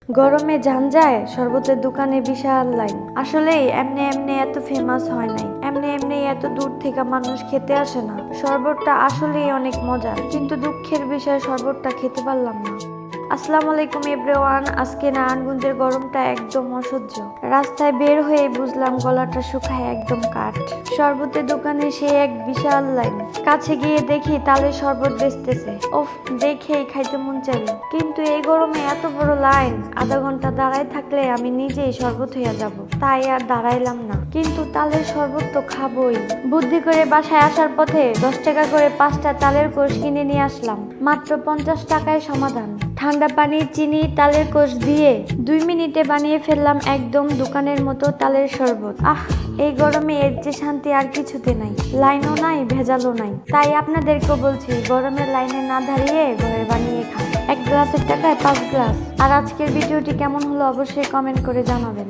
গরমে জান যায় শরবতের দোকানে বিশাল লাইন। আসলে এমনি এমনি এত ফেমাস হয় নাই, এমনি এমনি এত দূর থেকে মানুষ খেতে আসে না। শরবতটা আসলেই অনেক মজার, কিন্তু দুঃখের বিষয় শরবতটা খেতে পারলাম না। আসসালামু আলাইকুম এভরিওয়ান। আজকে নারায়ণগঞ্জের গরমটা একদম অসহ্য। রাস্তায় বের হয়ে বুঝলাম গলাটা শুকায় একদম কাঠ। শরবতের দোকানে সে এক বিশাল লাইন। কাছে গিয়ে দেখি তালের শরবত বেচতেছে। ওফ, দেখেই খাইতে মন চাইল, কিন্তু এই গরমে এত বড় লাইন, আধা ঘন্টা দাঁড়ায় থাকলে আমি নিজেই শরবত হইয়া যাব। তাই আর দাঁড়াইলাম না, কিন্তু তালের শরবত তো খাবোই। বুদ্ধি করে বাসায় আসার পথে 10 টাকা করে 5টা তালের কোষ কিনে নিয়ে আসলাম। মাত্র 50 টাকায় সমাধান। ঠান্ডা পানি, চিনি, তালের কোষ দিয়ে 2 মিনিটে বানিয়ে ফেললাম একদম দোকানের মতো তালের শরবত। এই গরমে এর যে শান্তি আর কিছুতে নাই। লাইনও নাই, ভেজালও নাই। তাই আপনাদেরকেও বলছি, গরমের লাইনে না দাঁড়িয়ে ঘরে বানিয়ে খান। 1 গ্লাসের টাকায় 5 গ্লাস। আর আজকের ভিডিওটি কেমন হলো অবশ্যই কমেন্ট করে জানাবেন।